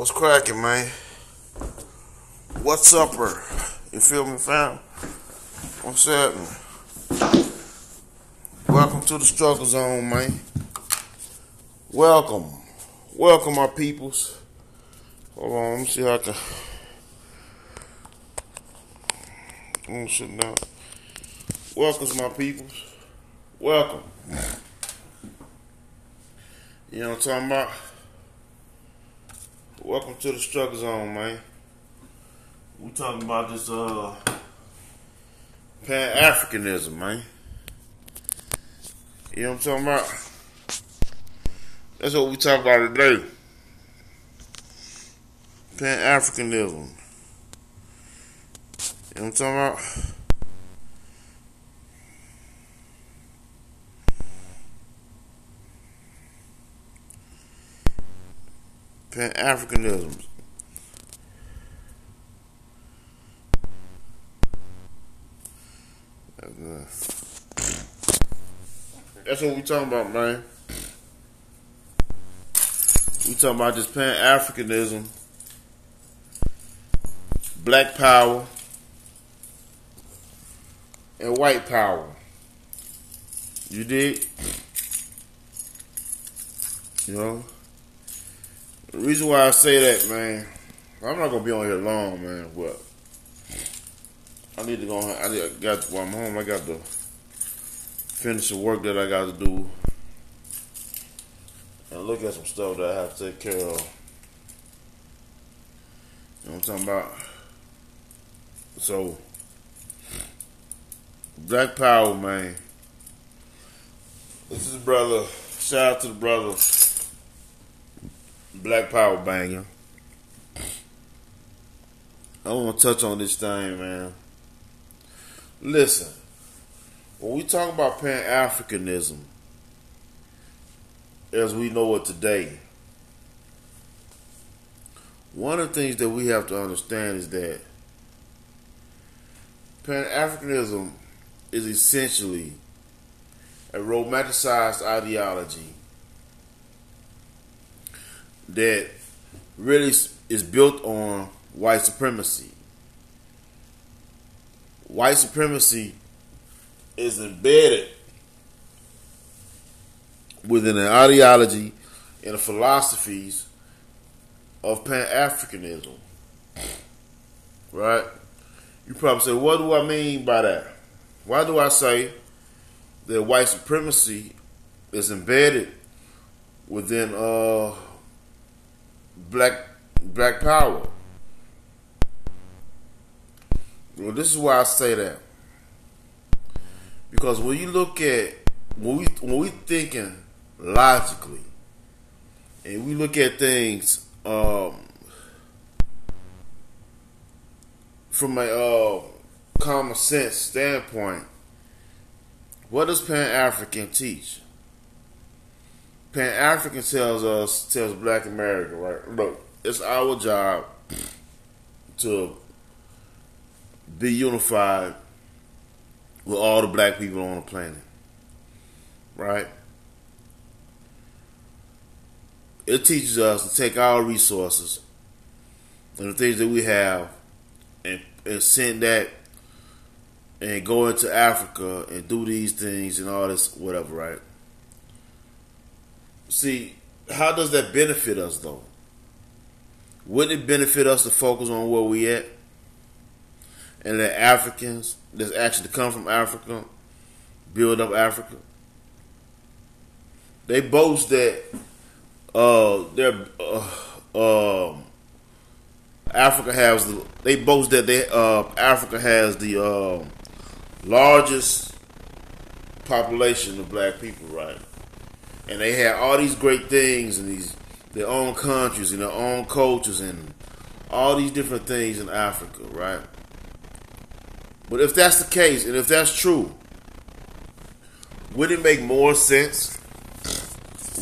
What's cracking, man? What's upper? You feel me, fam? What's happening? Welcome to the struggle zone, man. Welcome, my peoples. Hold on, let me see how I can. I'm sitting down. Welcome, my peoples. Welcome. You know what I'm talking about? Welcome to the struggle zone, man. We talking about this Pan-Africanism, man. You know what I'm talking about? That's what we talk about today. Pan-Africanism. You know what I'm talking about? Pan-Africanism. That's what we talking about, man. We talking about this Pan-Africanism, black power, and white power. You dig? You know? The reason why I say that, man, I'm not gonna be on here long, man. But I need to go. While I'm home, I got to finish the work that I got to do and look at some stuff that I have to take care of. You know what I'm talking about? So, black power, man. This is brother. Shout out to the brother. Black power banger. I want to touch on this thing, man. Listen, when we talk about Pan-Africanism, as we know it today, one of the things that we have to understand is that Pan-Africanism is essentially a romanticized ideology that really is built on white supremacy. White supremacy is embedded within an ideology and the philosophies of Pan-Africanism. Right? You probably say, what do I mean by that? Why do I say that white supremacy is embedded within black power? Well, this is why I say that. Because when you look at when we thinking logically, and we look at things from a common sense standpoint, what does Pan-African teach? Pan-African tells Black America, right? Look, it's our job to be unified with all the black people on the planet, right? It teaches us to take our resources and the things that we have and send that and go into Africa and do these things and all this whatever, right? See, how does that benefit us though? Wouldn't it benefit us to focus on where we at? And let Africans that's actually come from Africa build up Africa? They boast that Africa has the largest population of black people, right? And they have all these great things and their own countries and their own cultures and all these different things in Africa, right? But if that's the case, and if that's true, would it make more sense?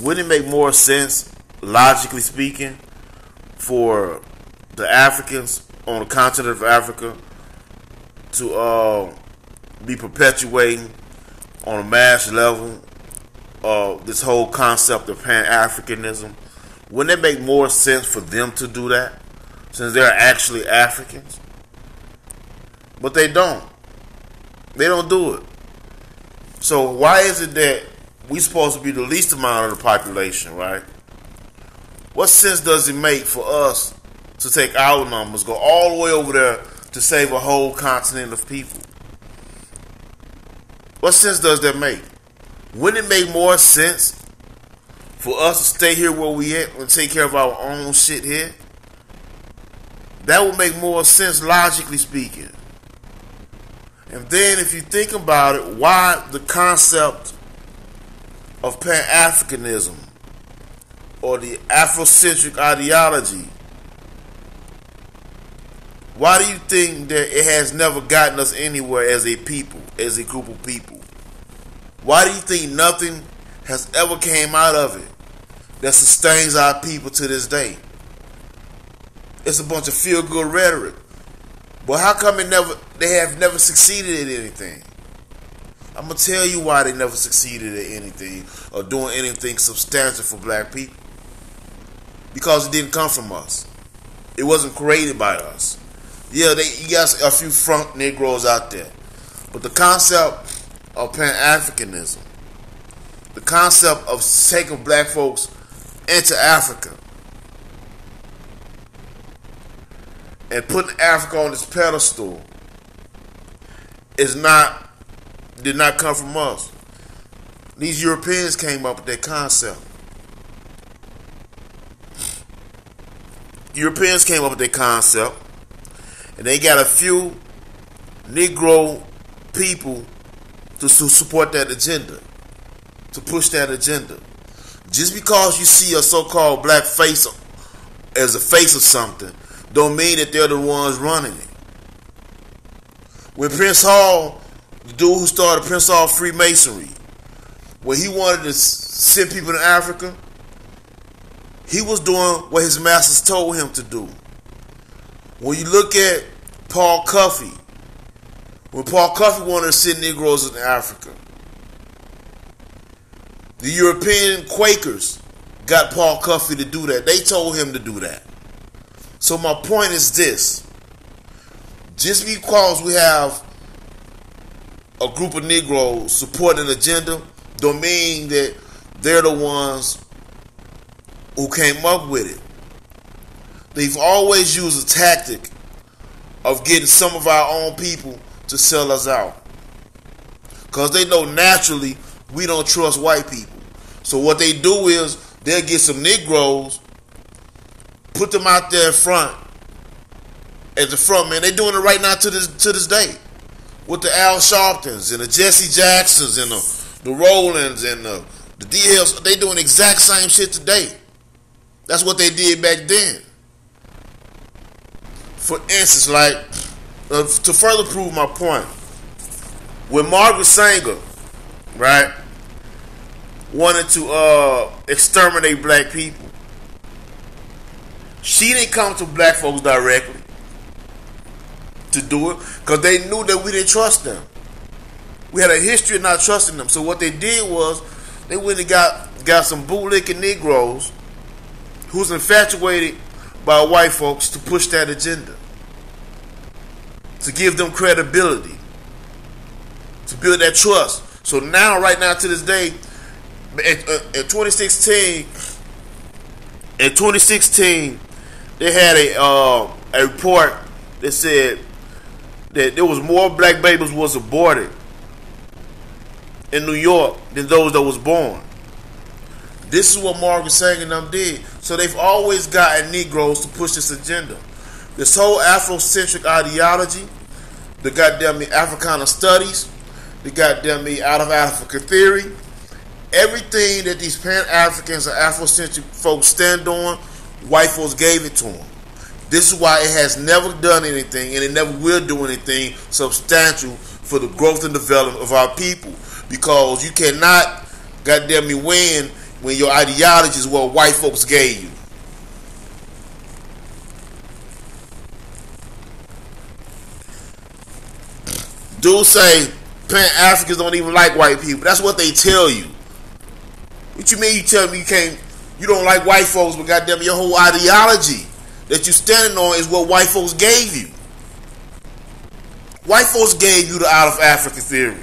Would it make more sense, logically speaking, for the Africans on the continent of Africa to be perpetuating on a mass level this whole concept of Pan-Africanism, Wouldn't it make more sense for them to do that, since they're actually Africans? But they don't. They don't do it. So why is it that we supposed to be the least amount of the population, right? What sense does it make for us to take our numbers, go all the way over there to save a whole continent of people? What sense does that make? Wouldn't it make more sense for us to stay here where we at and take care of our own shit here? That would make more sense, logically speaking. And then if you think about it, why the concept of Pan-Africanism or the Afrocentric ideology, why do you think that it has never gotten us anywhere as a people, as a group of people? Why do you think nothing has ever came out of it that sustains our people to this day? It's a bunch of feel-good rhetoric. But how come they have never succeeded at anything? I'm going to tell you why they never succeeded at anything or doing anything substantial for black people. Because it didn't come from us. It wasn't created by us. Yeah, you got a few front Negroes out there. But the concept of Pan-Africanism, the concept of taking black folks into Africa and putting Africa on this pedestal did not come from us. These Europeans came up with that concept. Europeans came up with that concept, and they got a few Negro people to support that agenda, to push that agenda. Just because you see a so-called black face as a face of something, don't mean that they're the ones running it. When Prince Hall, the dude who started Prince Hall Freemasonry, when he wanted to send people to Africa, he was doing what his masters told him to do. When you look at Paul Cuffey, when Paul Cuffey wanted to send Negroes into Africa, the European Quakers got Paul Cuffey to do that. They told him to do that. So my point is this. Just because we have a group of Negroes supporting an agenda don't mean that they're the ones who came up with it. They've always used a tactic of getting some of our own people to sell us out. Because they know naturally we don't trust white people. So what they do is they'll get some Negroes, put them out there in front, as the front man. They're doing it right now to this day. With the Al Sharptons and the Jesse Jacksons and the Rollins and the DLs. They doing the exact same shit today. That's what they did back then. For instance, like, to further prove my point, when Margaret Sanger, right, wanted to exterminate black people, she didn't come to black folks directly to do it because they knew that we didn't trust them. We had a history of not trusting them. So what they did was they went and got some bootlicking Negroes who's infatuated by white folks to push that agenda, to give them credibility, to build that trust. So now, right now, to this day, in 2016, they had a report that said that there was more black babies was aborted in New York than those that was born. This is what Margaret Sanger and them did. So they've always gotten Negroes to push this agenda. This whole Afrocentric ideology, the goddamn Africana studies, the goddamn out of Africa theory, everything that these Pan-Africans and Afrocentric folks stand on, white folks gave it to them. This is why it has never done anything, and it never will do anything substantial for the growth and development of our people. Because you cannot goddamn me win when your ideology is what white folks gave you. Dudes say Pan-Africans don't even like white people. That's what they tell you. What you mean you tell me You don't like white folks, but goddamn, your whole ideology that you standing on is what white folks gave you. White folks gave you the out of Africa theory.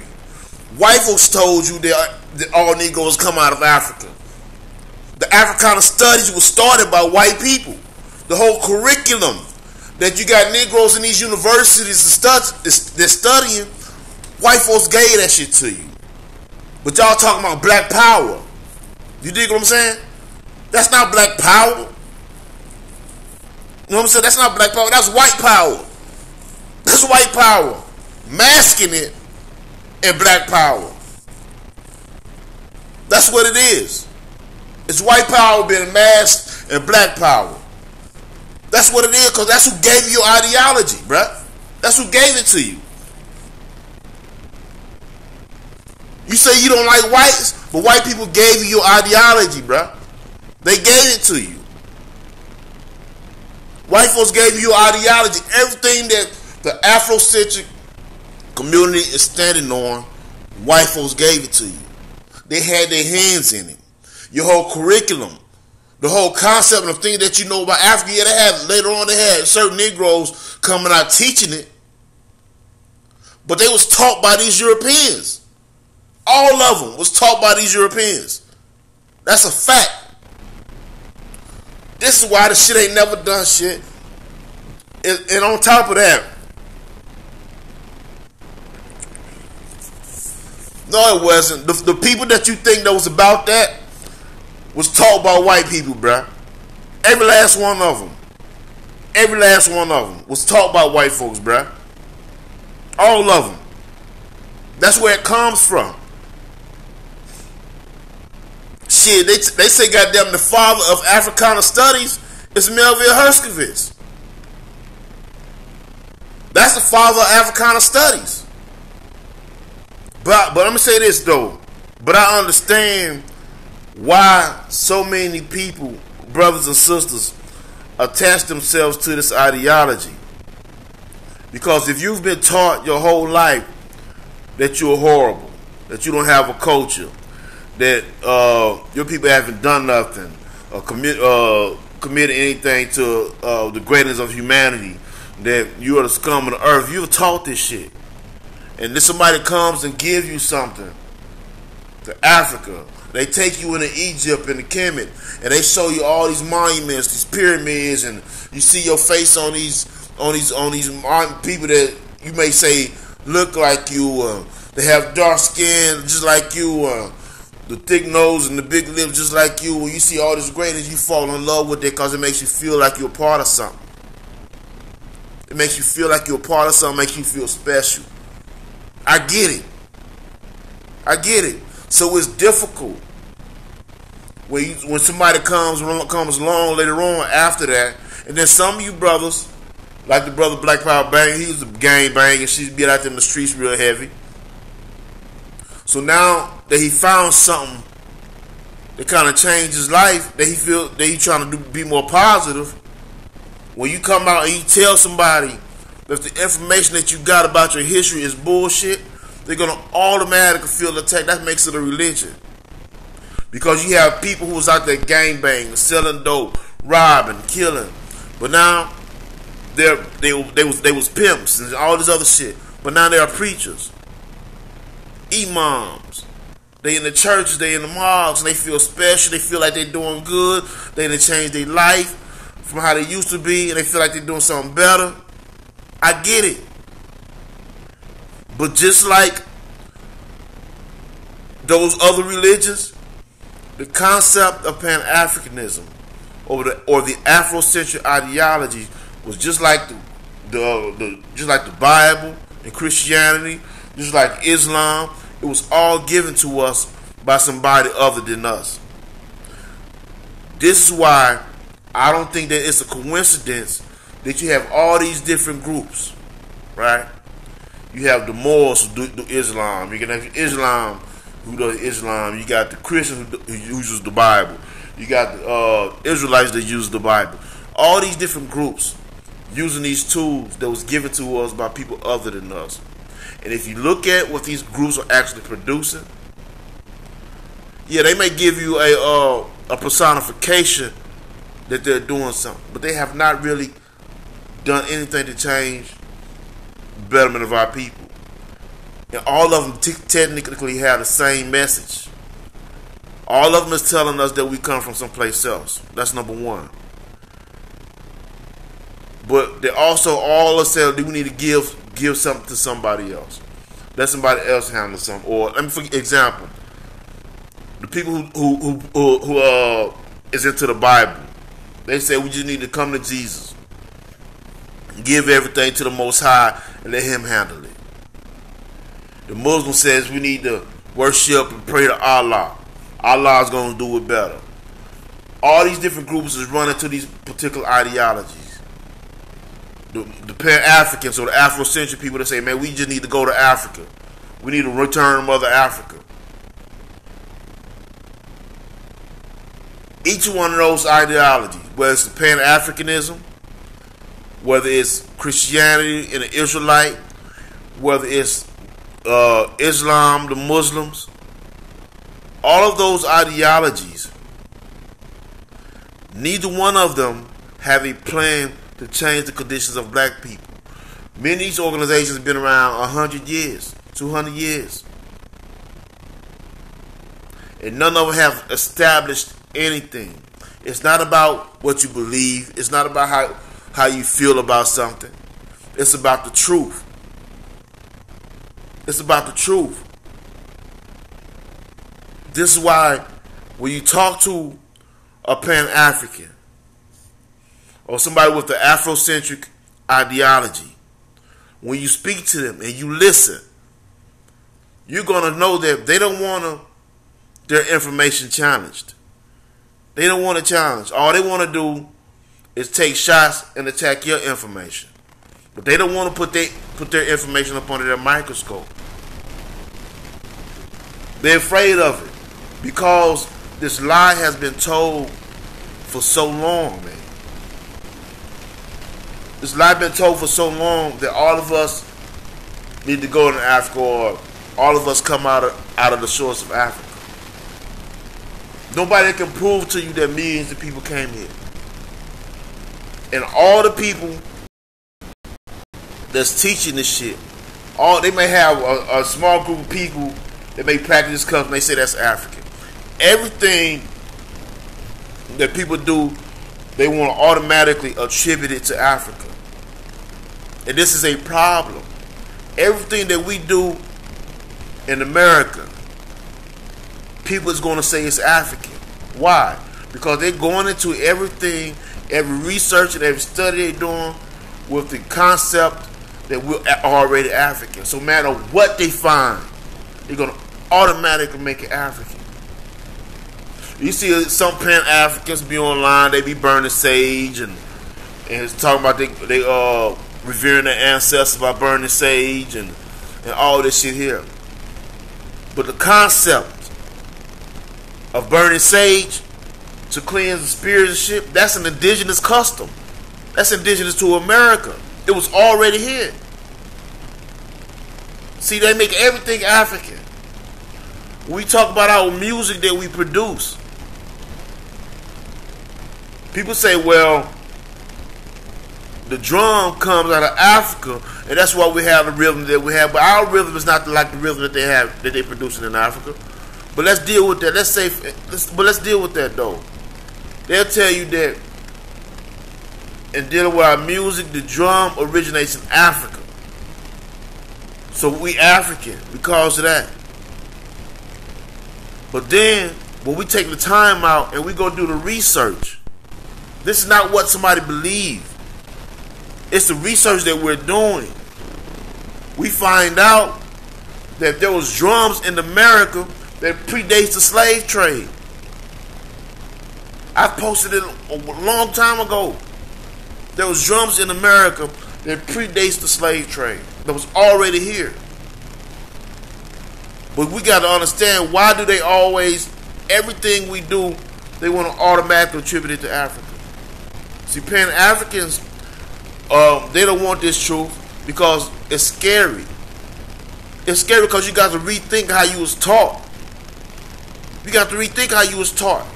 White folks told you that all Negroes come out of Africa. The Africana studies was started by white people. The whole curriculum that you got Negroes in these universities they're studying, white folks gave that shit to you. But y'all talking about black power. You dig what I'm saying? That's not black power. You know what I'm saying? That's not black power. That's white power. That's white power. Masking it in black power. That's what it is. It's white power being masked in black power. That's what it is, because that's who gave you your ideology, bruh. That's who gave it to you. You say you don't like whites, but white people gave you your ideology, bruh. They gave it to you. White folks gave you your ideology. Everything that the Afrocentric community is standing on, white folks gave it to you. They had their hands in it. Your whole curriculum, the whole concept and the thing that you know about Africa, yeah, later on they had certain Negroes coming out teaching it. But they was taught by these Europeans. All of them was taught by these Europeans. That's a fact. This is why the shit ain't never done shit. And on top of that, no, it wasn't. The people that you think that was about that was taught by white people, bruh. Every last one of them. Every last one of them was taught by white folks, bruh. All of them. That's where it comes from. Shit, they say goddamn the father of Africana studies is Melville Herskovitz. That's the father of Africana studies. But I'm gonna say this though. But I understand why so many people, brothers and sisters, attach themselves to this ideology. Because if you've been taught your whole life that you're horrible, that you don't have a culture, that your people haven't done nothing or committed anything to the greatness of humanity, that you are the scum of the earth, you're taught this shit. And then somebody comes and gives you something to Africa. They take you into Egypt and the Kemet, and they show you all these monuments, these pyramids, and you see your face on these people that you may say look like you. They have dark skin just like you, the thick nose and the big lips just like you. When you see all this greatness, you fall in love with it because it makes you feel like you're a part of something. It makes you feel like you're a part of something, makes you feel special. I get it. I get it. So it's difficult when somebody comes along later on after that, and then some of you brothers, like the brother Black Power Bang, he was a gang bang, and she'd be out there in the streets real heavy. So now that he found something that kind of changed his life, that he feel that he trying to be more positive. When you come out and you tell somebody that the information that you got about your history is bullshit, they're going to automatically feel attacked. That makes it a religion. Because you have people who was out there gangbanging, selling dope, robbing, killing. But now they was pimps and all this other shit. But now they are preachers, imams. They in the churches, they in the mosques, and they feel special. They feel like they're doing good. They done changed their life from how they used to be, and they feel like they're doing something better. I get it. But just like those other religions, the concept of Pan-Africanism or the Afrocentric ideology was just like the Bible and Christianity, just like Islam. It was all given to us by somebody other than us. This is why I don't think that it's a coincidence that you have all these different groups, right? You have the Moors who do Islam. You can have Islam who does Islam. You got the Christians who uses the Bible. You got the Israelites that use the Bible. All these different groups using these tools that was given to us by people other than us. And if you look at what these groups are actually producing, yeah, they may give you a personification that they're doing something, but they have not really done anything to change the betterment of our people. And all of them technically have the same message. All of them is telling us that we come from someplace else. That's number one. But they also all are saying that we need to give something to somebody else. Let somebody else handle something. Or let me for example, the people who is into the Bible, they say we just need to come to Jesus, give everything to the Most High, and let Him handle it. The Muslim says we need to worship and pray to Allah. Allah is going to do it better. All these different groups is running to these particular ideologies. The Pan-Africans or the Afrocentric people that say, man, we just need to go to Africa. We need to return Mother Africa. Each one of those ideologies, whether it's the Pan-Africanism, whether it's Christianity and the Israelite, whether it's Islam, the Muslims, all of those ideologies, neither one of them have a plan to change the conditions of black people. Many of these organizations have been around 100 years, 200 years. And none of them have established anything. It's not about what you believe. It's not about how you feel about something. It's about the truth. It's about the truth. This is why when you talk to a Pan-African or somebody with the Afrocentric ideology, when you speak to them and you listen, you're going to know that they don't want their information challenged. They don't want to challenge. All they want to do is take shots and attack your information. But they don't want to put their information up under their microscope. They're afraid of it because this lie has been told for so long, man. This lie has been told for so long that all of us need to go to Africa, or all of us come out of the shores of Africa. Nobody can prove to you that millions of people came here. And all the people that's teaching this shit, they may have a small group of people that may practice this custom, they say that's African. Everything that people do, they want to automatically attribute it to Africa. And this is a problem. Everything that we do in America, people is going to say it's African. Why? Because they're going into everything, every research and every study they're doing with the concept that we're already African. So no matter what they find, they're going to automatically make it African. You see some Pan-Africans be online, they be burning sage and it's talking about they revering their ancestors by burning sage and all this shit here. But the concept of burning sage to cleanse the spirits and shit, that's an indigenous custom. That's indigenous to America. It was already here. See, they make everything African. We talk about our music that we produce. People say, well, the drum comes out of Africa, and that's why we have the rhythm that we have. But our rhythm is not like the rhythm that they have, that they producing in Africa. But let's deal with that. Let's deal with that though. They'll tell you that in dealing with our music, the drum originates in Africa. So we African because of that. But then when we take the time out and we go do the research, this is not what somebody believes. It's the research that we're doing. We find out that there was drums in America that predates the slave trade. I posted it a long time ago. There was drums in America that predates the slave trade. That was already here. But we got to understand, why do they always, everything we do, they want to automatically attribute it to Africa? See, Pan-Africans, they don't want this truth because it's scary. It's scary because you got to rethink how you was taught. You got to rethink how you was taught.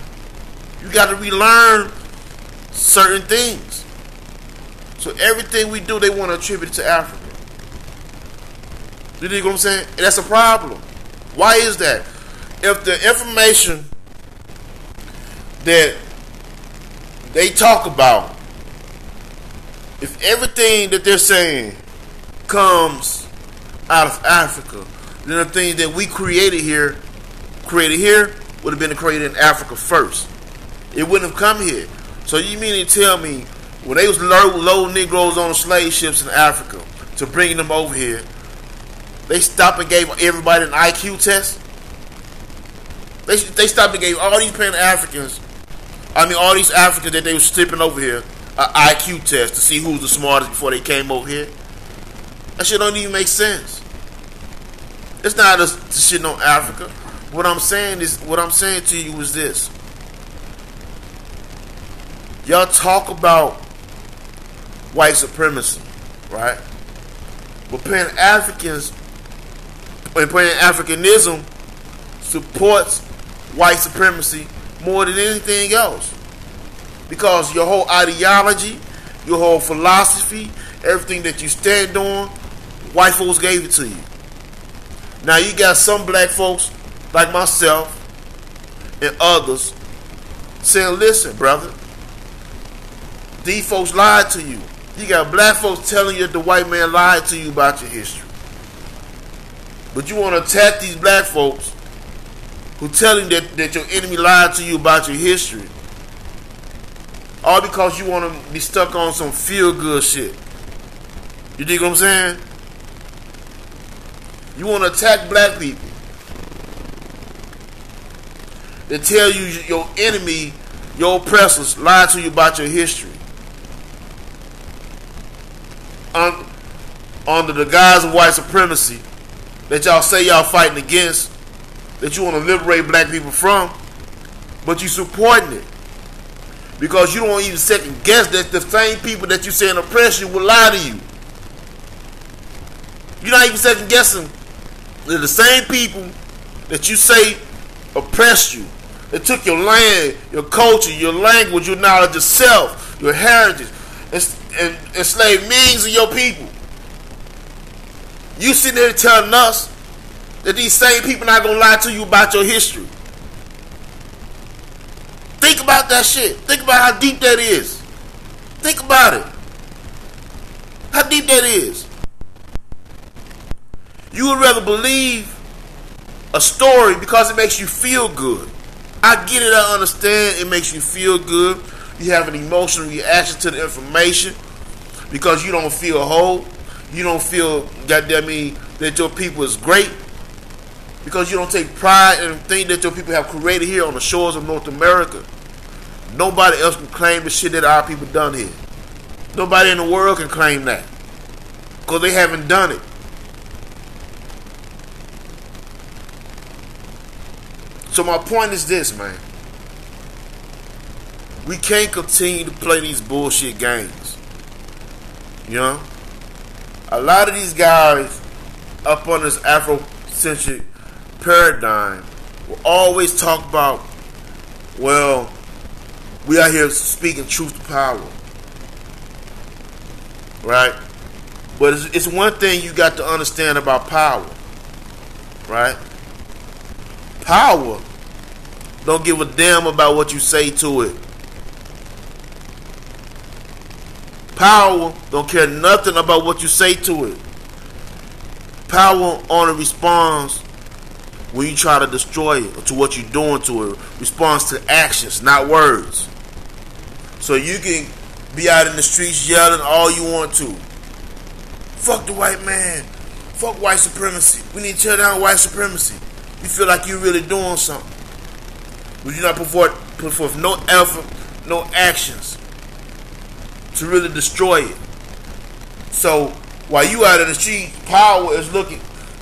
You got to relearn certain things. So everything we do, they want to attribute it to Africa. You dig what I'm saying? And that's a problem. Why is that? If the information that they talk about, if everything that they're saying comes out of Africa, then the things that we created here would have been created in Africa first. It wouldn't have come here. So you mean to tell me when they was low Negroes on slave ships in Africa to bring them over here, they stopped and gave everybody an IQ test? They stopped and gave all these Pan-Africans, all these Africans that they were slipping over here, an IQ test to see who's the smartest before they came over here. That shit don't even make sense. It's not us shitting on Africa. What I'm saying to you is this. Y'all talk about white supremacy, right? But Pan-Africanism supports white supremacy more than anything else. Because your whole ideology, your whole philosophy, everything that you stand on, white folks gave it to you. Now you got some black folks like myself and others saying, listen, brother, these folks lied to you. You got black folks telling you that the white man lied to you about your history. But you want to attack these black folks who telling that your enemy lied to you about your history, all because you want to be stuck on some feel-good shit. You dig what I'm saying? You want to attack black people. They tell you your enemy, your oppressors, lied to you about your history. Under the guise of white supremacy that y'all say y'all fighting against, that you want to liberate black people from, but you supporting it. Because you don't even second guess that the same people that you saying oppress you will lie to you. You're not even second guessing that the same people that you say oppressed you, that took your land, your culture, your language, your knowledge of self, your heritage, and enslaved millions of your people. You sitting there telling us that these same people not going to lie to you about your history. Think about that shit. Think about how deep that is. Think about it. How deep that is. You would rather believe a story because it makes you feel good. I get it, I understand it makes you feel good. You have an emotional reaction to the information because you don't feel whole. You don't feel, goddamn, that your people is great. Because you don't take pride in the thing that your people have created here on the shores of North America. Nobody else can claim the shit that our people done here. Nobody in the world can claim that. Because they haven't done it. So my point is this, man. We can't continue to play these bullshit games. You know? A lot of these guys up on this Afrocentric paradigm will always talk about, well, we out here speaking truth to power. Right? But it's one thing you got to understand about power. Right? Power don't give a damn about what you say to it. Power don't care nothing about what you say to it. Power only responds when you try to destroy it or to what you're doing to it. Responds to actions, not words. So you can be out in the streets yelling all you want to. Fuck the white man. Fuck white supremacy. We need to tear down white supremacy. You feel like you're really doing something. But you're not put forth no effort, no actions to really destroy it. So while you out in the street, power is looking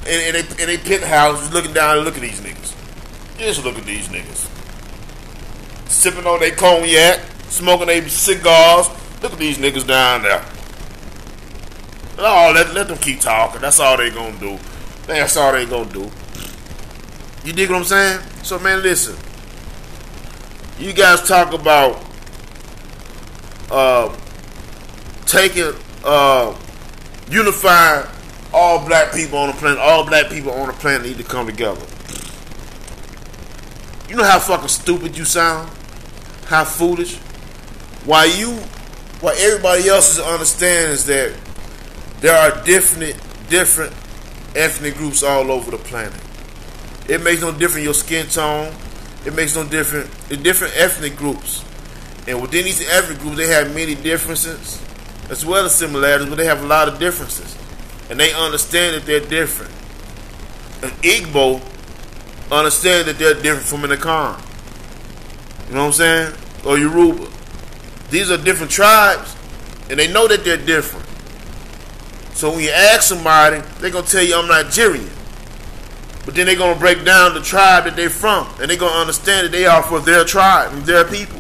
in a penthouse, is looking down and look at these niggas. Just look at these niggas. Sipping on their cognac, smoking their cigars. Look at these niggas down there. Oh, let them keep talking. That's all they gonna do. That's all they gonna do. You dig what I'm saying? So man, listen. You guys talk about taking, unifying all black people on the planet. All black people on the planet need to come together. You know how fucking stupid you sound? How foolish? Why everybody else understands that there are different ethnic groups all over the planet. It makes no difference your skin tone. It makes no difference. It's different ethnic groups. And within these ethnic groups, they have many differences as well as similarities, but they have a lot of differences. And they understand that they're different. An Igbo understand that they're different from an Akan. You know what I'm saying? Or Yoruba. These are different tribes, and they know that they're different. So when you ask somebody, they're going to tell you, I'm Nigerian. But then they're going to break down the tribe that they're from, and they're going to understand that they are for their tribe and their people.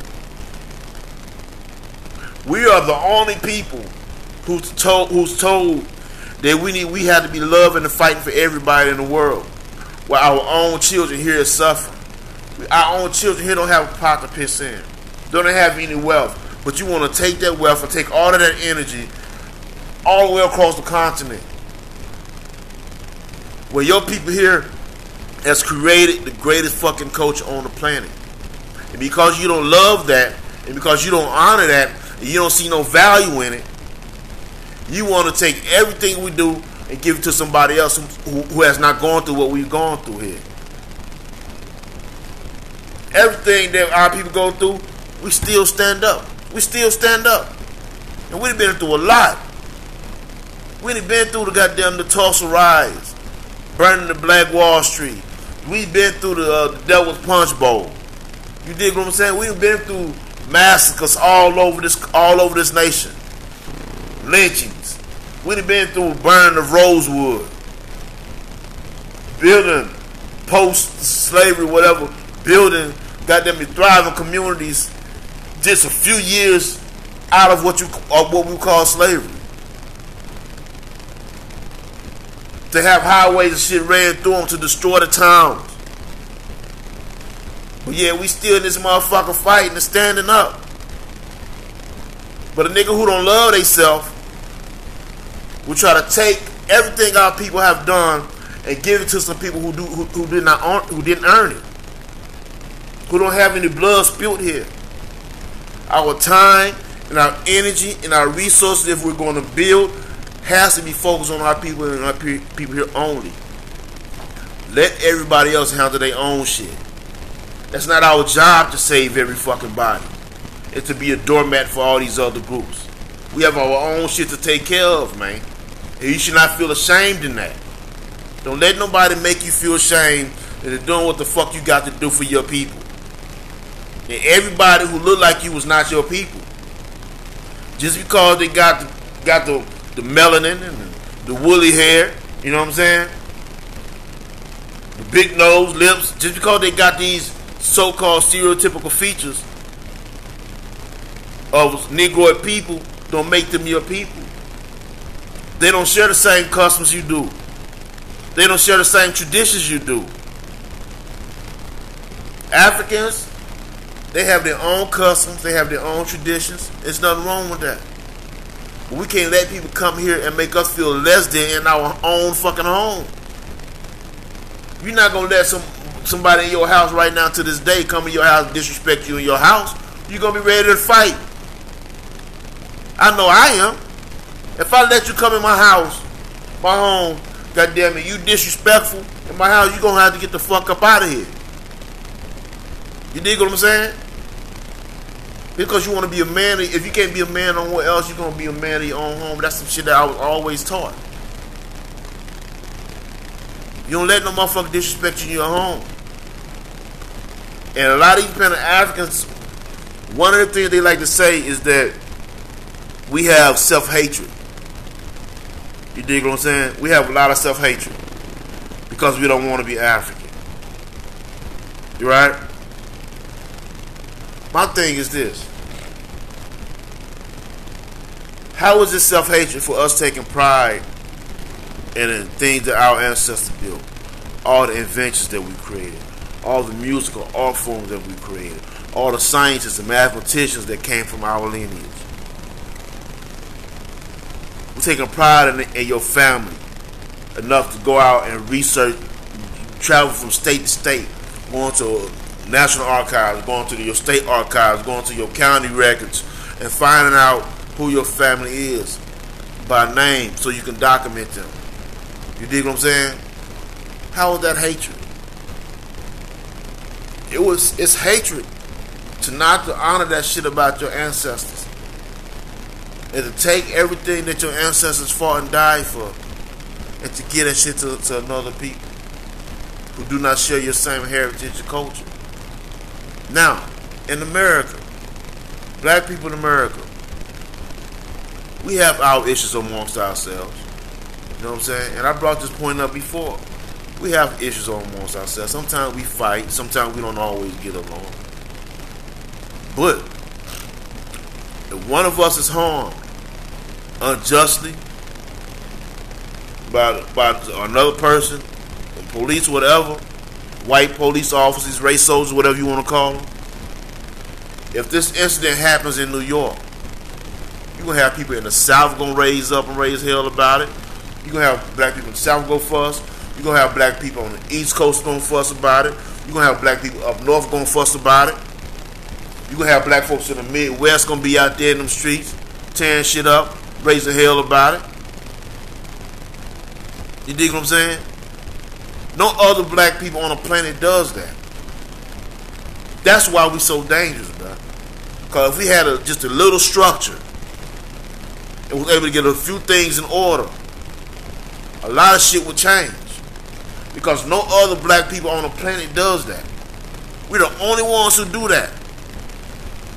We are the only people who's told that we have to be loving and fighting for everybody in the world, while our own children here is suffering. Our own children here don't have a pot to piss in. Don't have any wealth. But you want to take that wealth and take all of that energy all the way across the continent, where your people here has created the greatest fucking culture on the planet. And because you don't love that, and because you don't honor that, and you don't see no value in it, you want to take everything we do and give it to somebody else who has not gone through what we've gone through here. Everything that our people go through, we still stand up. We still stand up. And we've been through a lot. We've been through the Tulsa riots, burning the Black Wall Street. We've been through the Devil's Punch Bowl. You dig what I'm saying? We've been through massacres all over this nation. Lynchings. We've been through burning of Rosewood, building post-slavery, whatever, building goddamn thriving communities just a few years out of what we call slavery. To have highways and shit ran through them to destroy the towns. But yeah, we still in this motherfucker fighting and standing up. But a nigga who don't love theyself will try to take everything our people have done and give it to some people who didn't earn it, who don't have any blood spilled here. Our time and our energy and our resources, if we're going to build, has to be focused on our people and our people here only. Let everybody else handle their own shit. That's not our job to save every fucking body. It's to be a doormat for all these other groups. We have our own shit to take care of, man. And you should not feel ashamed in that. Don't let nobody make you feel ashamed that they're doing what the fuck you got to do for your people. And everybody who look like you was not your people. Just because they got the melanin and the woolly hair, you know what I'm saying? The big nose, lips, just because they got these so-called stereotypical features of Negroid people don't make them your people. They don't share the same customs you do. They don't share the same traditions you do. Africans, they have their own customs, they have their own traditions. There's nothing wrong with that. But we can't let people come here and make us feel less than in our own fucking home. You're not going to let somebody in your house right now to this day come in your house and disrespect you in your house. You're going to be ready to fight. I know I am. If I let you come in my house, my home, goddamn it, you disrespectful in my house, you're going to have to get the fuck up out of here. You dig what I'm saying? Because you want to be a man. If you can't be a man nowhere else, you're going to be a man in your own home. That's some shit that I was always taught. You don't let no motherfucker disrespect you in your home. And a lot of these Pan-Africans, one of the things they like to say is that we have self-hatred. You dig what I'm saying? We have a lot of self-hatred because we don't want to be African. You right? My thing is this. How is this self-hatred for us taking pride in the things that our ancestors built? All the inventions that we created. All the musical art forms that we created. all the scientists and mathematicians that came from our lineage. We're taking pride in your family enough to go out and research, travel from state to state, going to National Archives, going to your state archives, going to your county records, and finding out who your family is by name so you can document them. You dig what I'm saying? How is that hatred? It's hatred to not to honor that shit about your ancestors and to take everything that your ancestors fought and died for and to give that shit to another people who do not share your same heritage or culture. Now, in America, black people in America, we have our issues amongst ourselves. You know what I'm saying? And I brought this point up before. We have issues amongst ourselves. Sometimes we fight. Sometimes we don't always get along. But if one of us is harmed unjustly by another person, police, whatever, white police officers, race soldiers, whatever you want to call them, if this incident happens in New York, you're going to have people in the South going to raise up and raise hell about it. You're going to have black people in the South go fuss. You're going to have black people on the East Coast going to fuss about it. You're going to have black people up north going to fuss about it. You're going to have black folks in the Midwest going to be out there in them streets tearing shit up, raising hell about it. You dig what I'm saying? No other black people on the planet does that. That's why we so dangerous, bro. Because if we had just a little structure and was able to get a few things in order, a lot of shit would change. Because no other black people on the planet does that. We're the only ones who do that.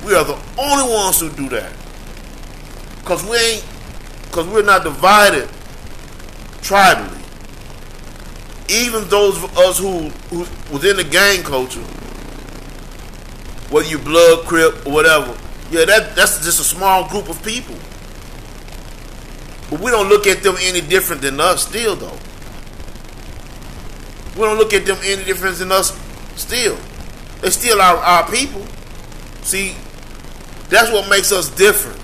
We are the only ones who do that. Because we're not divided tribally. Even those of us who within the gang culture, whether you blood, crip, or whatever, yeah, that's just a small group of people. But we don't look at them any different than us still, though. We don't look at them any different than us still. They still our people. See, that's what makes us different.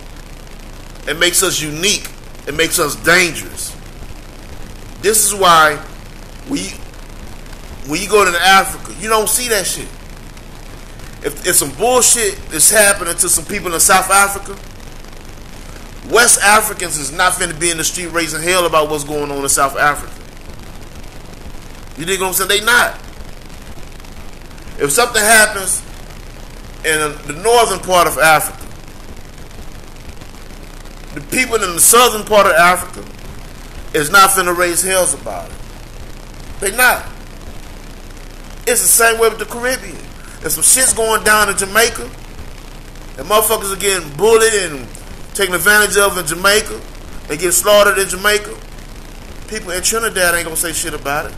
It makes us unique. It makes us dangerous. This is why when you go to Africa, you don't see that shit. If some bullshit is happening to some people in South Africa, West Africans is not finna be in the street raising hell about what's going on in South Africa. You dig what I'm saying? They not. If something happens in the northern part of Africa, the people in the southern part of Africa is not finna raise hells about it. They not. It's the same way with the Caribbean. If some shit's going down in Jamaica, and motherfuckers are getting bullied and taken advantage of in Jamaica, and get slaughtered in Jamaica, people in Trinidad ain't gonna say shit about it.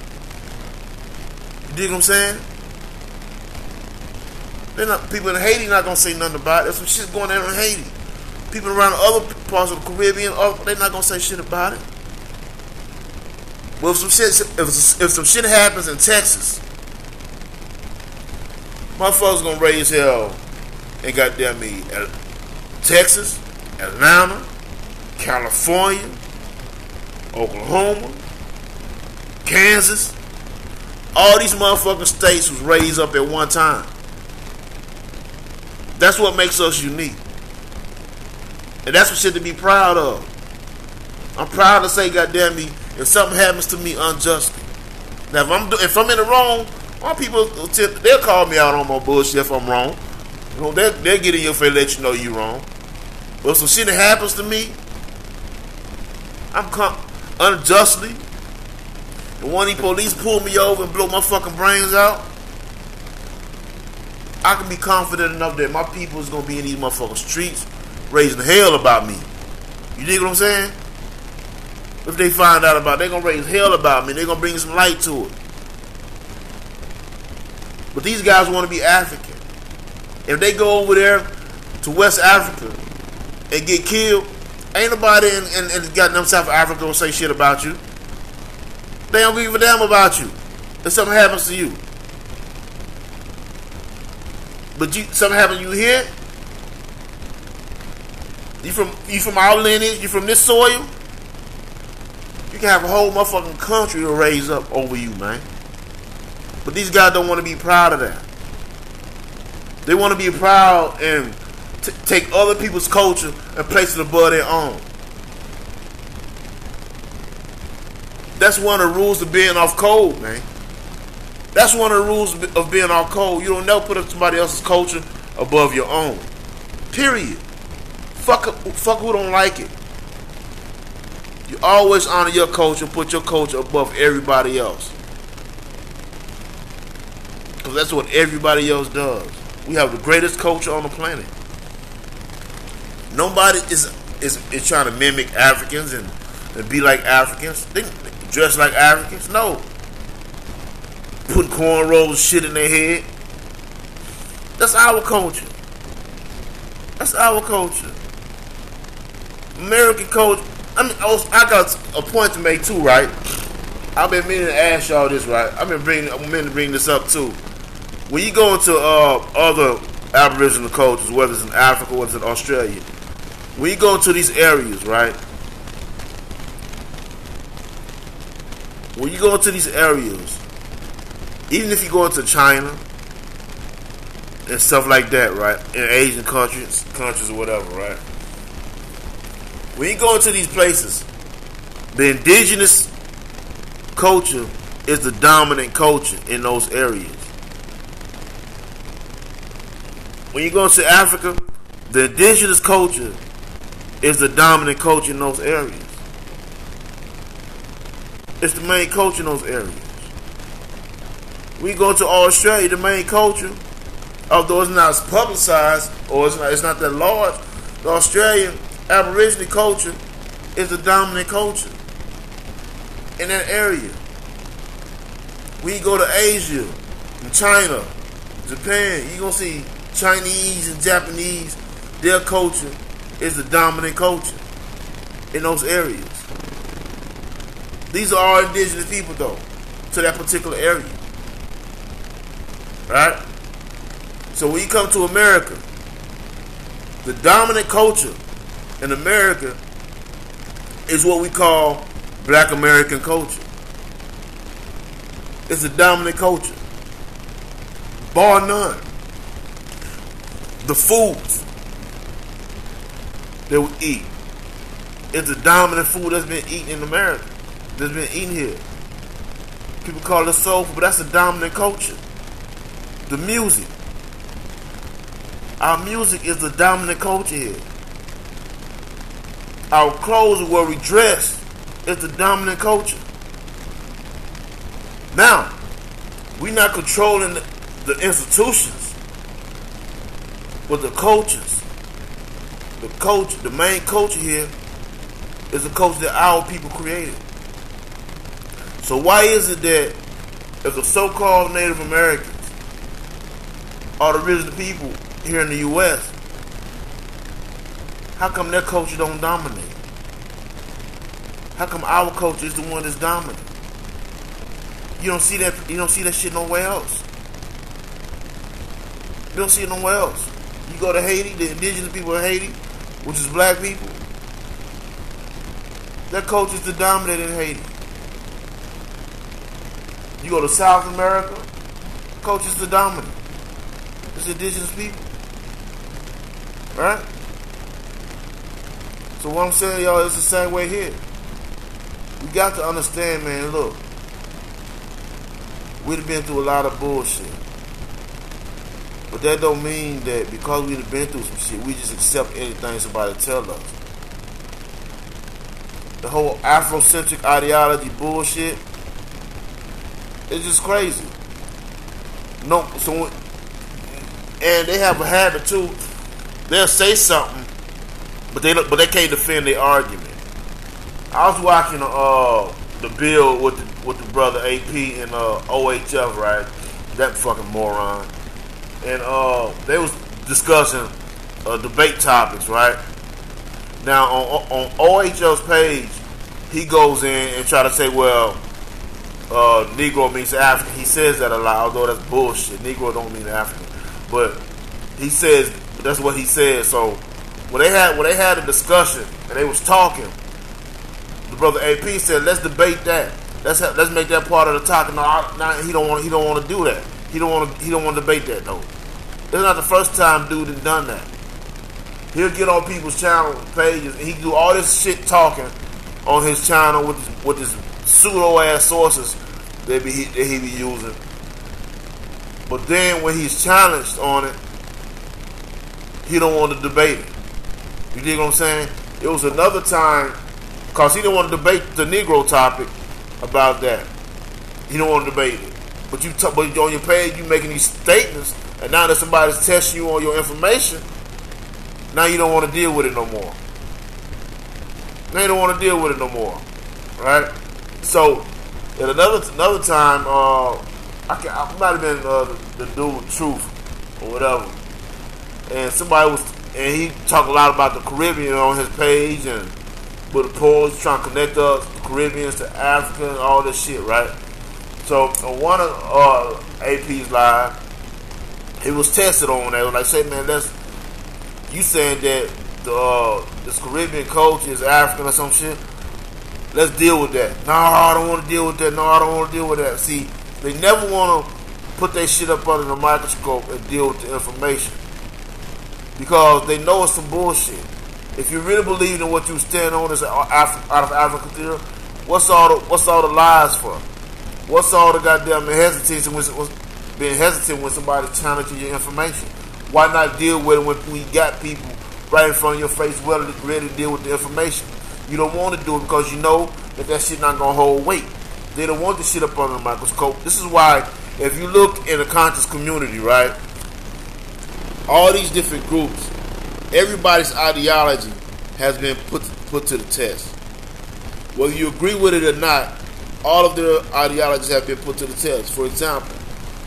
You dig what I'm saying? People in Haiti not gonna say nothing about it. If some shit's going on in Haiti, people around other parts of the Caribbean, they're not gonna say shit about it. Well, if some shit happens in Texas, motherfuckers gonna raise hell and goddamn me, Texas, Atlanta, California, Oklahoma, Kansas. All these motherfucking states was raised up at one time. That's what makes us unique. And that's what shit to be proud of. I'm proud to say, goddamn me, if something happens to me unjustly. Now, if I'm in the wrong, my people, they'll call me out on my bullshit if I'm wrong. You know, they'll get in your face and let you know you're wrong. But if some shit that happens to me, I'm unjustly, and one of these police pull me over and blow my fucking brains out, I can be confident enough that my people is going to be in these motherfucking streets raising hell about me. You dig what I'm saying? If they find out about it, they're going to raise hell about me. They're going to bring some light to it. But these guys want to be African. If they go over there to West Africa and get killed, ain't nobody in goddamn South Africa gonna say shit about you. They don't give a damn about you if something happens to you. But something happened you here? You from our lineage? You from this soil? You can have a whole motherfucking country to raise up over you, man. But these guys don't want to be proud of that. They want to be proud and take other people's culture and place it above their own. That's one of the rules of being off code, man. That's one of the rules of being off code. You don't never put up somebody else's culture above your own. Period. Fuck who don't like it. You always honor your culture, put your culture above everybody else. Because that's what everybody else does. We have the greatest culture on the planet. Nobody is trying to mimic Africans and be like Africans. They dress like Africans. No. Putting cornrows and shit in their head. That's our culture. That's our culture. American culture. I mean, I got a point to make too, right? I've been meaning to ask y'all this, right? I'm meaning to bring this up too. When you go into other Aboriginal cultures, whether it's in Africa, whether it's in Australia, when you go into these areas, right? When you go into these areas, even if you go into China and stuff like that, right? In Asian countries or whatever, right? When you go into these places, the indigenous culture is the dominant culture in those areas. When you go into Africa, the indigenous culture is the dominant culture in those areas. It's the main culture in those areas. When you go to Australia, the main culture, although it's not as publicized or it's not that large, the Australian Aboriginal culture is the dominant culture in that area. When you go to Asia, and China, Japan, you're going to see Chinese and Japanese, their culture is the dominant culture in those areas. These are all indigenous people, though, to that particular area. Right? So when you come to America, the dominant culture in America is what we call Black American culture. It's the dominant culture. Bar none. The foods that we eat is the dominant food that's been eaten in America. That's been eaten here. People call it soul food, but that's the dominant culture. The music. Our music is the dominant culture here. Our clothes and where we dress is the dominant culture. Now, we're not controlling the institutions, but the cultures. The culture, the main culture here is the culture that our people created. So why is it that if the so-called Native Americans are the original people here in the U.S., how come their culture don't dominate? How come our culture is the one that's dominant? You don't see that shit nowhere else. You don't see it nowhere else. You go to Haiti, the indigenous people of Haiti, which is black people, their culture is the dominant in Haiti. You go to South America, culture is the dominant. It's indigenous people. Right? So what I'm saying, y'all, it's the same way here. We got to understand, man, look. We've been through a lot of bullshit. But that don't mean that because we've been through some shit, we just accept anything somebody tell us. The whole Afrocentric ideology bullshit, it's just crazy. No, so and they have a habit too. They'll say something, but they can't defend their argument. I was watching the bill with the brother AP and OHF, right? That fucking moron. And they was discussing debate topics, right? Now on OHF's page, he goes in and try to say, well, Negro means African. He says that a lot, although that's bullshit. Negro don't mean African. But He says that's what he said. So when they had a discussion and they was talking, the brother AP said, "Let's debate that. Let's make that part of the talk." No, he don't want to do that. He don't want to debate that though. It's not the first time dude has done that. He'll get on people's channel pages and he do all this shit talking on his channel with his pseudo ass sources that he be using. But then when he's challenged on it, he don't want to debate it. You dig what I'm saying? It was another time, because he didn't want to debate the Negro topic about that. He don't want to debate it. But on your page, you making these statements, and now that somebody's testing you on your information, now you don't want to deal with it no more. Now you don't want to deal with it no more. Right? So, at another time, I might have been the dude Truth or whatever, and he talked a lot about the Caribbean on his page, and with the polls trying to connect us, the Caribbeans to Africa and all this shit, right? So on one of AP's live, he was tested on that. Like, say, man, you saying that this Caribbean culture is African or some shit? Let's deal with that. No, I don't want to deal with that. No, I don't want to deal with that. See, they never want to put their shit up under the microscope and deal with the information, because they know it's some bullshit. If you really believe in what you stand on as out of African theory, what's all the lies for? What's all the goddamn being hesitant when somebody challenges your information? Why not deal with it when we got people right in front of your face ready to deal with the information? You don't want to do it because you know that shit not going to hold weight. They don't want the shit up under the microscope. This is why, if you look in the conscious community, right, all these different groups, everybody's ideology has been put to the test. Whether you agree with it or not, all of their ideologies have been put to the test. For example,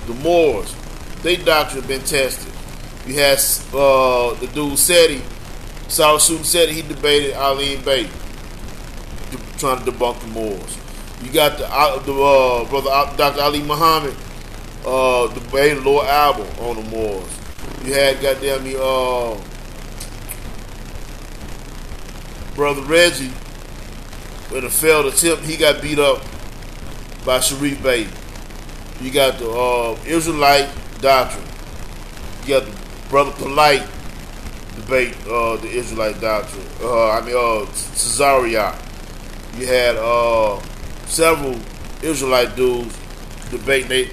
the Moors, their doctrine has been tested. You had the dude South Sudan Seti, he debated Aline Bay, trying to debunk the Moors. You got the brother Dr. Ali Muhammad debating Lord Albert on the Moors. You had goddamn me brother Reggie with a failed attempt. He got beat up by Sharif Bey. You got the Israelite doctrine. You got the brother Polite debate the Israelite doctrine. Cesaria. You had several Israelite dudes debating their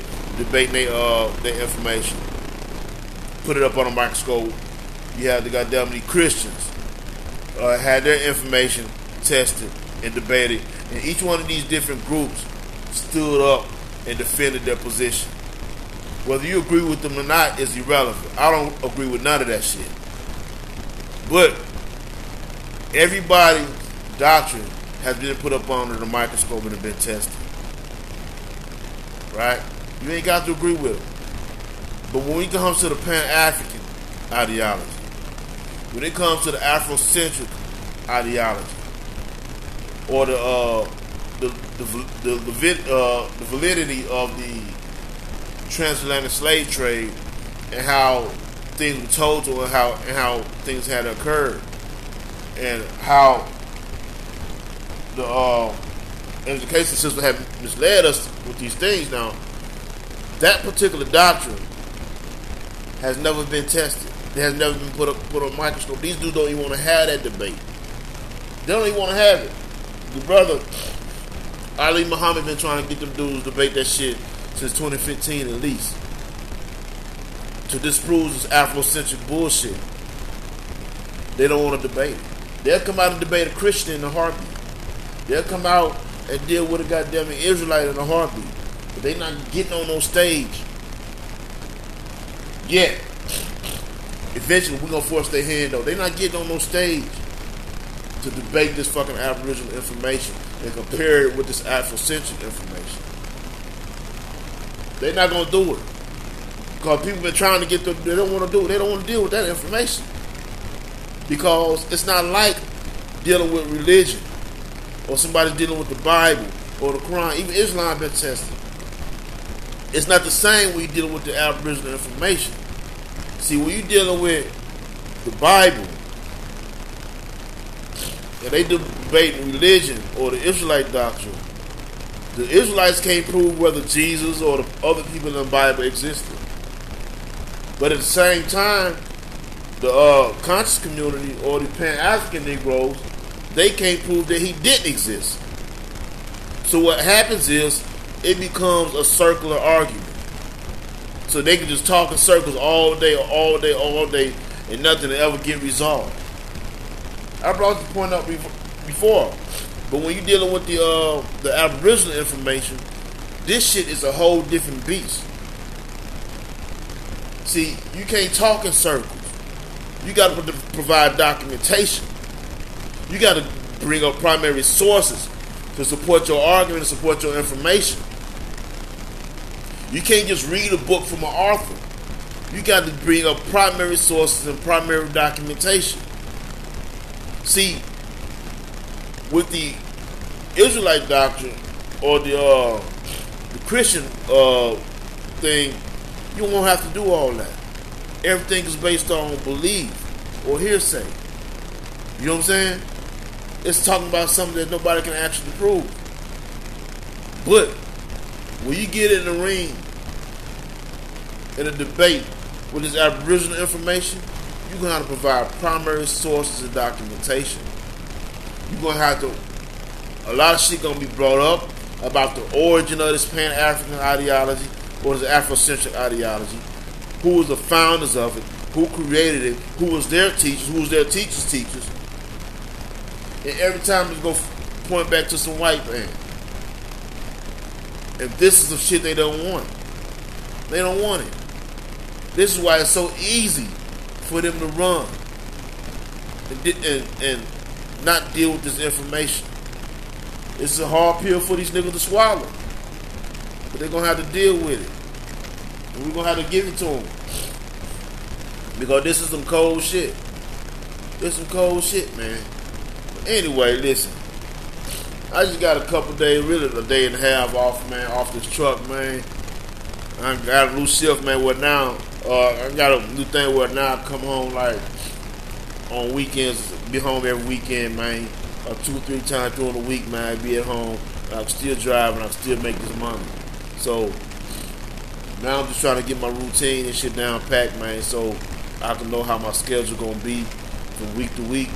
information. Put it up on a microscope. You had the goddamn Christians had their information tested and debated, and each one of these different groups stood up and defended their position. Whether you agree with them or not is irrelevant. I don't agree with none of that shit. But everybody's doctrine has been put up under the microscope and have been tested. Right? You ain't got to agree with it. But when it comes to the Pan-African ideology, when it comes to the Afrocentric ideology, or the validity of the transatlantic slave trade and how things were told to and how things had occurred, and how the education system had misled us with these things. Now, that particular doctrine has never been tested. It has never been put on a microscope. These dudes don't even want to have that debate. They don't even want to have it. The brother Ali Muhammad been trying to get them dudes to debate that shit since 2015 at least, to disprove this Afrocentric bullshit. They don't want to debate it. They'll come out and debate a Christian in a heartbeat. They'll come out and deal with a goddamn Israelite in a heartbeat. But they not getting on no stage yet. Eventually, we're going to force their hand, though. They're not getting on no stage to debate this fucking Aboriginal information and compare it with this Afrocentric information. They're not going to do it. Because people been trying to get them, they don't want to do it. They don't want to deal with that information. Because it's not like dealing with religion, or somebody dealing with the Bible or the Quran. Even Islam been tested. It's not the same when you're dealing with the Aboriginal information. See, when you're dealing with the Bible, and they debating religion or the Israelite doctrine, the Israelites can't prove whether Jesus or the other people in the Bible existed. But at the same time, the conscious community or the Pan-African Negroes, they can't prove that he didn't exist. So what happens is, it becomes a circular argument. So they can just talk in circles all day, and nothing will ever get resolved. I brought this point up before, but when you're dealing with the Aboriginal information, this shit is a whole different beast. See, you can't talk in circles. You got to provide documentation. You got to bring up primary sources to support your argument and support your information. You can't just read a book from an author. You got to bring up primary sources and primary documentation. See, with the Israelite doctrine or the Christian thing, you won't have to do all that. Everything is based on belief or hearsay. You know what I'm saying? It's talking about something that nobody can actually prove. But when you get in the ring in a debate with this Aboriginal information, you're going to have to provide primary sources and documentation. You're going to have to, a lot of shit going to be brought up about the origin of this Pan-African ideology or this Afrocentric ideology, who was the founders of it, who created it, who was their teachers, who was their teachers' teachers. And every time it's going to point back to some white man. And this is the shit they don't want. They don't want it. This is why it's so easy for them to run and not deal with this information. It's a hard pill for these niggas to swallow. But they're going to have to deal with it. And we're going to have to give it to them. Because this is some cold shit. This is some cold shit, man. But anyway, listen. I just got a couple days, really a day and a half off, man, off this truck, man. I got a new shift, man, where now, I got a new thing where now I come home, like, on weekends, be home every weekend, man. 2 or 3 times during the week, man, I be at home. I can still drive and I can still make this money. So, now I'm just trying to get my routine and shit down packed, man, so I can know how my schedule gonna be from week to week.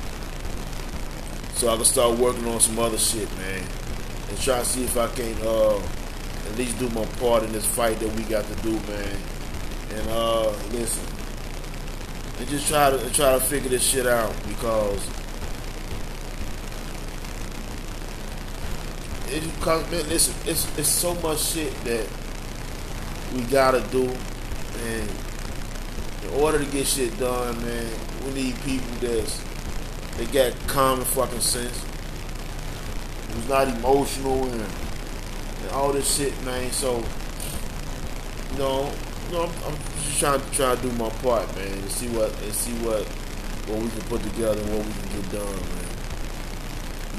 So I can start working on some other shit, man. And try to see if I can at least do my part in this fight that we got to do, man. And listen. And just try to figure this shit out, because man, listen, it's so much shit that we gotta do, and in order to get shit done, man, we need people they got common fucking sense, who's not emotional and all this shit, man. So, I'm just trying to do my part, man, and see what we can put together and what we can get done, man.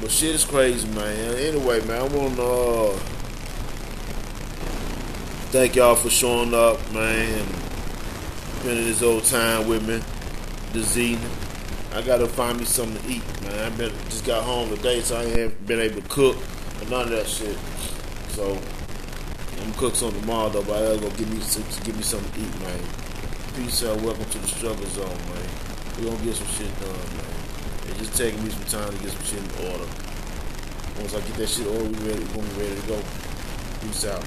But shit is crazy, man. Anyway, man, I want to thank y'all for showing up, man, and spending this old time with me this evening. I gotta find me something to eat, man. Just got home today, so I ain't haven't been able to cook or none of that shit. So I'm gonna cook something tomorrow, though. But I gotta go give me something to eat, man. Peace out. Welcome to the struggle zone, man. We gonna get some shit done, man. It's just taking me some time to get some shit in order. Once I get that shit ordered, we're gonna be ready to go. Peace out.